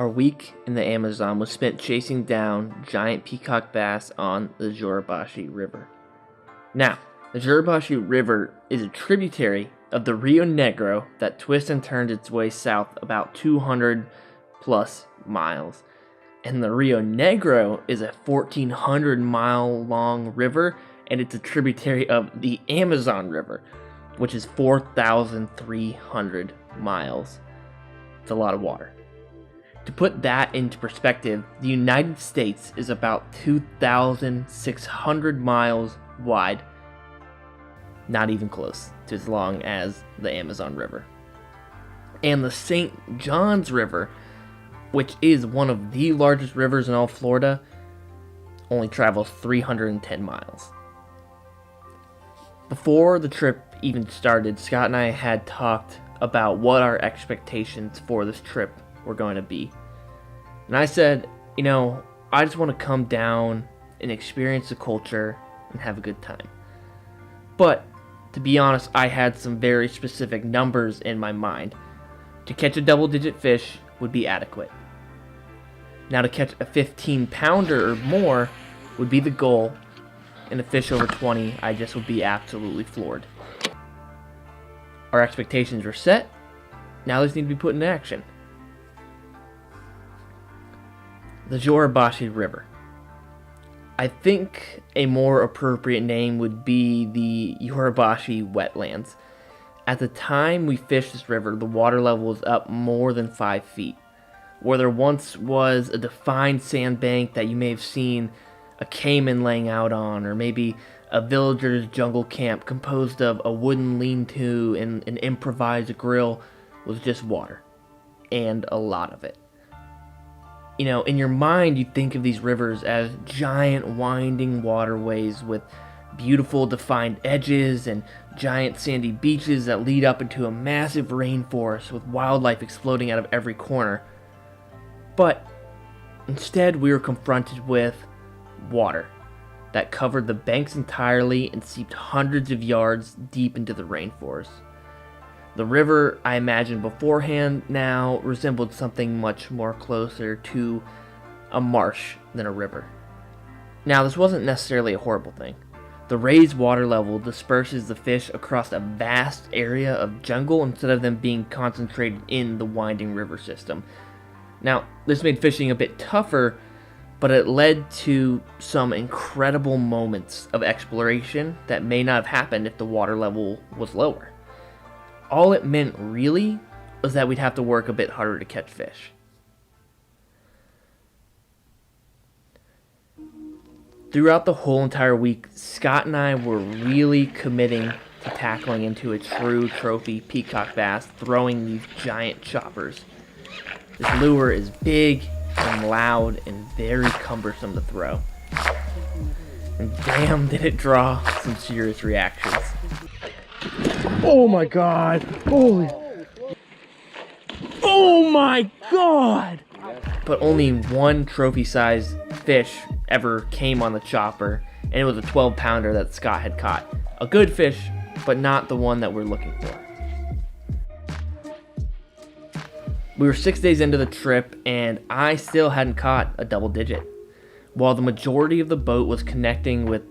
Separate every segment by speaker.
Speaker 1: Our week in the Amazon was spent chasing down giant peacock bass on the Jurabashi River. Now, the Jurabashi River is a tributary of the Rio Negro that twists and turns its way south about 200 plus miles. And the Rio Negro is a 1,400 mile long river, and it's a tributary of the Amazon River, which is 4,300 miles. It's a lot of water. To put that into perspective, the United States is about 2,600 miles wide. Not even close to as long as the Amazon River. And the St. Johns River, which is one of the largest rivers in all Florida, only travels 310 miles. Before the trip even started, Scott and I had talked about what our expectations for this trip were going to be. And I said, I just want to come down and experience the culture and have a good time. But to be honest, I had some very specific numbers in my mind. To catch a double-digit fish would be adequate. Now to catch a 15-pounder or more would be the goal, and a fish over 20, I just would be absolutely floored. Our expectations were set. Now these need to be put into action. The Jurabashi River. I think a more appropriate name would be the Jurabashi Wetlands. At the time we fished this river, the water level was up more than 5 feet. Where there once was a defined sandbank that you may have seen a caiman laying out on, or maybe a villager's jungle camp composed of a wooden lean-to and an improvised grill, was just water. And a lot of it. In your mind, you think of these rivers as giant winding waterways with beautiful defined edges and giant sandy beaches that lead up into a massive rainforest with wildlife exploding out of every corner. But instead, we were confronted with water that covered the banks entirely and seeped hundreds of yards deep into the rainforest. The river, I imagined beforehand, now resembled something much more closer to a marsh than a river. Now, this wasn't necessarily a horrible thing. The raised water level disperses the fish across a vast area of jungle instead of them being concentrated in the winding river system. Now, this made fishing a bit tougher, but it led to some incredible moments of exploration that may not have happened if the water level was lower. All it meant really was that we'd have to work a bit harder to catch fish. Throughout the whole entire week, Scott and I were really committing to tackling into a true trophy peacock bass, throwing these giant choppers. This lure is big and loud and very cumbersome to throw. And damn, did it draw some serious reactions.
Speaker 2: Oh my god! Holy! Oh my god!
Speaker 1: But only one trophy-sized fish ever came on the chopper, and it was a 12-pounder that Scott had caught. A good fish, but not the one that we're looking for. We were 6 days into the trip, and I still hadn't caught a double digit. While the majority of the boat was connecting with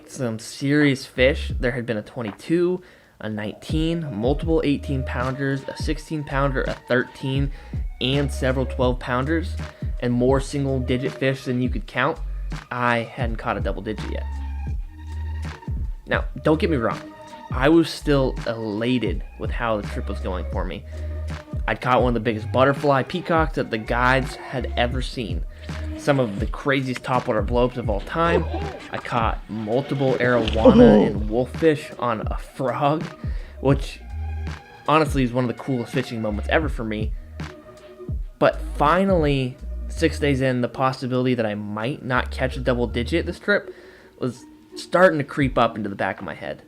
Speaker 1: some serious fish, there had been a 22, a 19, multiple 18-pounders, a 16-pounder, a 13, and several 12-pounders, and more single-digit fish than you could count. I hadn't caught a double digit yet. Now, don't get me wrong. I was still elated with how the trip was going for me. I'd caught one of the biggest butterfly peacocks that the guides had ever seen. Some of the craziest topwater blowups of all time. I caught multiple arowana and wolffish on a frog, which honestly is one of the coolest fishing moments ever for me. But finally, 6 days in, the possibility that I might not catch a double digit this trip was starting to creep up into the back of my head.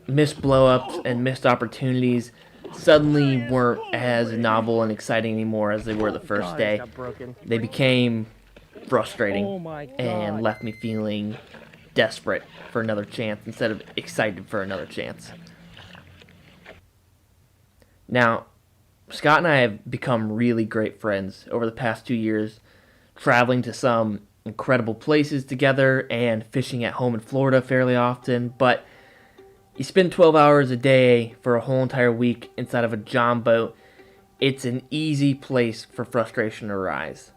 Speaker 1: Missed blowups and missed opportunities suddenly weren't as novel and exciting anymore as they were the first day. They became frustrating and left me feeling desperate for another chance instead of excited for another chance. Now, Scott and I have become really great friends over the past 2 years, traveling to some incredible places together and fishing at home in Florida fairly often. But you spend 12 hours a day for a whole entire week inside of a John boat. It's an easy place for frustration to arise.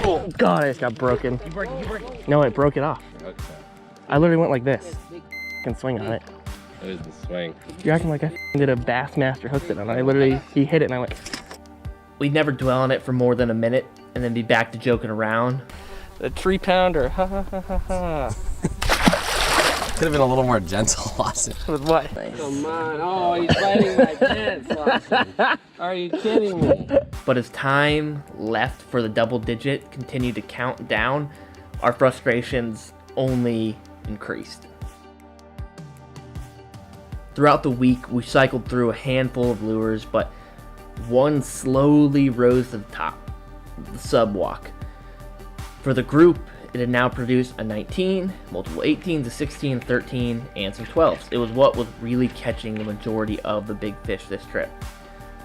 Speaker 2: Oh God, I just got broken.
Speaker 1: You break.
Speaker 2: No, it broke it off.
Speaker 3: Okay.
Speaker 2: I literally went like this. Can swing on it.
Speaker 3: That is the swing.
Speaker 2: You're acting like I did a Bassmaster hooked it on. He hit it and I went.
Speaker 1: We'd never dwell on it for more than a minute and then be back to joking around.
Speaker 2: The 3-pounder, ha ha ha ha ha.
Speaker 3: Could have been a little more gentle, Lawson.
Speaker 2: With what?
Speaker 3: Come on. Oh, he's biting my pants, Lawson. Are you kidding me?
Speaker 1: But as time left for the double digit continued to count down, our frustrations only increased. Throughout the week, we cycled through a handful of lures, but one slowly rose to the top, the subwalk. For the group, it had now produced a 19, multiple 18s, a 16, 13, and some 12s. It was what was really catching the majority of the big fish this trip.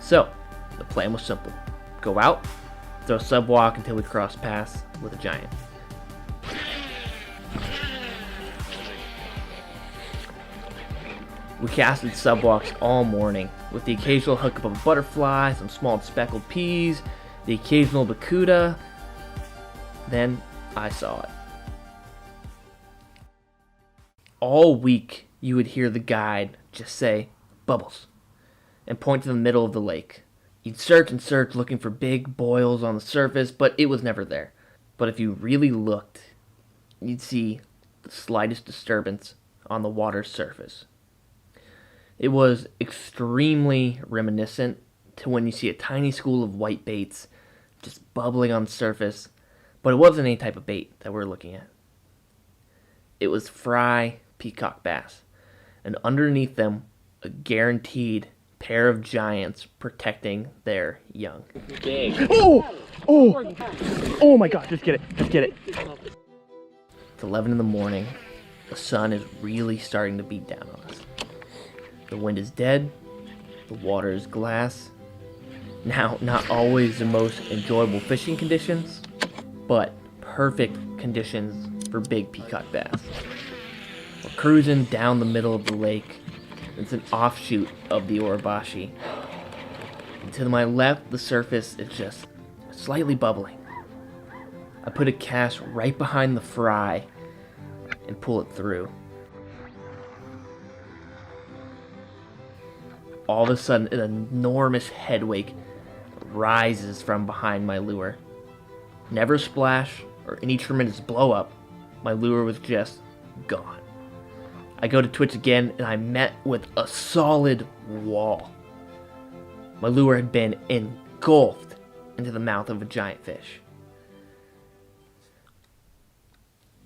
Speaker 1: So, the plan was simple. Go out, throw subwalk until we cross paths with a giant. We casted subwalks all morning, with the occasional hookup of a butterfly, some small speckled peas, the occasional bacuda. Then I saw it. All week, you would hear the guide just say, "Bubbles," and point to the middle of the lake. You'd search and search looking for big boils on the surface, but it was never there. But if you really looked, you'd see the slightest disturbance on the water's surface. It was extremely reminiscent to when you see a tiny school of white baits just bubbling on the surface, but it wasn't any type of bait that we're looking at. It was fry peacock bass, and underneath them, a guaranteed pair of giants protecting their young.
Speaker 3: Big.
Speaker 2: Oh my God, just get it.
Speaker 1: It's 11 in the morning. The sun is really starting to beat down on us. The wind is dead. The water is glass. Now, not always the most enjoyable fishing conditions, but perfect conditions for big peacock bass. We're cruising down the middle of the lake. It's an offshoot of the Orobashi. And to my left, the surface is just slightly bubbling. I put a cast right behind the fry and pull it through. All of a sudden, an enormous headwake rises from behind my lure. Never a splash or any tremendous blow up. My lure was just gone. I go to twitch again and I met with a solid wall. My lure had been engulfed into the mouth of a giant fish.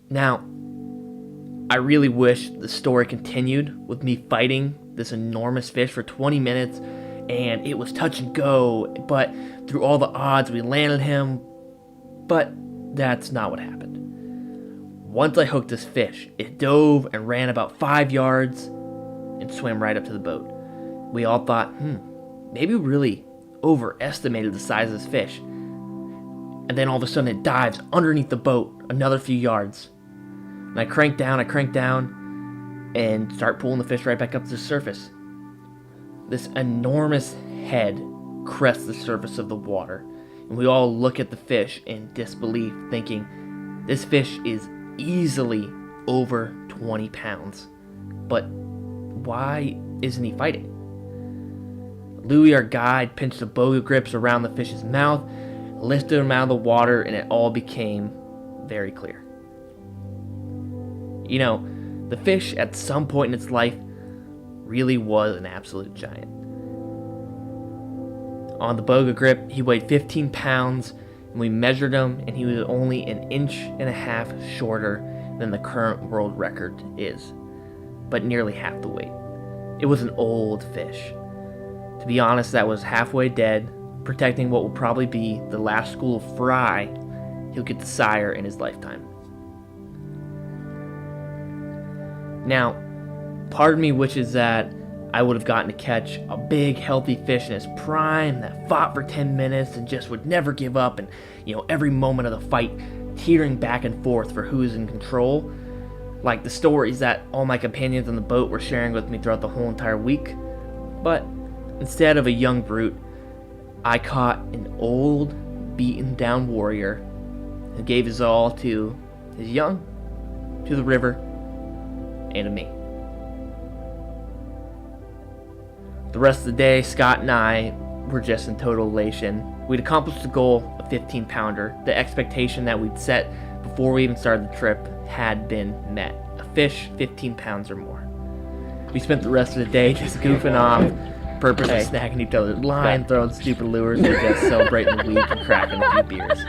Speaker 1: Now, I really wish the story continued with me fighting this enormous fish for 20 minutes and it was touch and go, but through all the odds we landed him, but that's not what happened. Once I hooked this fish, it dove and ran about 5 yards and swam right up to the boat. We all thought, maybe we really overestimated the size of this fish. And then all of a sudden it dives underneath the boat another few yards. And I crank down, and start pulling the fish right back up to the surface. This enormous head crests the surface of the water, and we all look at the fish in disbelief, thinking, this fish is easily over 20 pounds. But why isn't he fighting? Louie, our guide, pinched the boga grips around the fish's mouth, lifted him out of the water, and it all became very clear. You know, the fish at some point in its life really was an absolute giant. On the boga grip, he weighed 15 pounds, and we measured him, and he was only 1.5 inches shorter than the current world record is, but nearly half the weight. It was an old fish. To be honest, that was halfway dead, protecting what will probably be the last school of fry he'll get to sire in his lifetime. Now, part of me wishes that I would have gotten to catch a big healthy fish in his prime that fought for 10 minutes and just would never give up, and every moment of the fight teetering back and forth for who's in control, like the stories that all my companions on the boat were sharing with me throughout the whole entire week. But instead of a young brute, I caught an old, beaten down warrior who gave his all to his young, to the river, and to me. The rest of the day, Scott and I were just in total elation. We'd accomplished the goal of 15-pounder. The expectation that we'd set before we even started the trip had been met. A fish 15 pounds or more. We spent the rest of the day just goofing off, purposely snagging each other's line, throwing stupid lures, and just celebrating the week and cracking a few beers.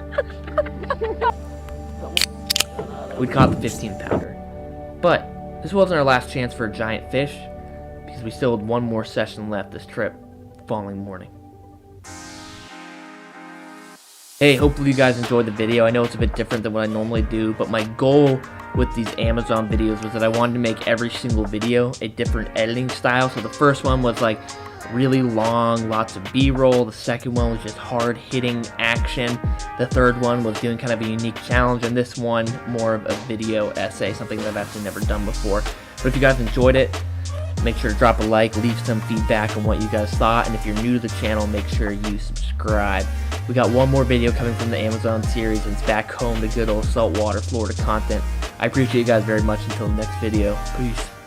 Speaker 1: We'd caught the 15-pounder. But this wasn't our last chance for a giant fish, because we still had one more session left this trip the following morning. Hey, hopefully you guys enjoyed the video. I know it's a bit different than what I normally do, but my goal with these Amazon videos was that I wanted to make every single video a different editing style. So the first one was like really long, lots of B-roll. The second one was just hard-hitting action. The third one was doing kind of a unique challenge, and this one more of a video essay, something that I've actually never done before. But if you guys enjoyed it, make sure to drop a like, leave some feedback on what you guys thought, and if you're new to the channel, make sure you subscribe. We got one more video coming from the Amazon series, and it's back home to good old saltwater Florida content. I appreciate you guys very much. Until the next video, peace.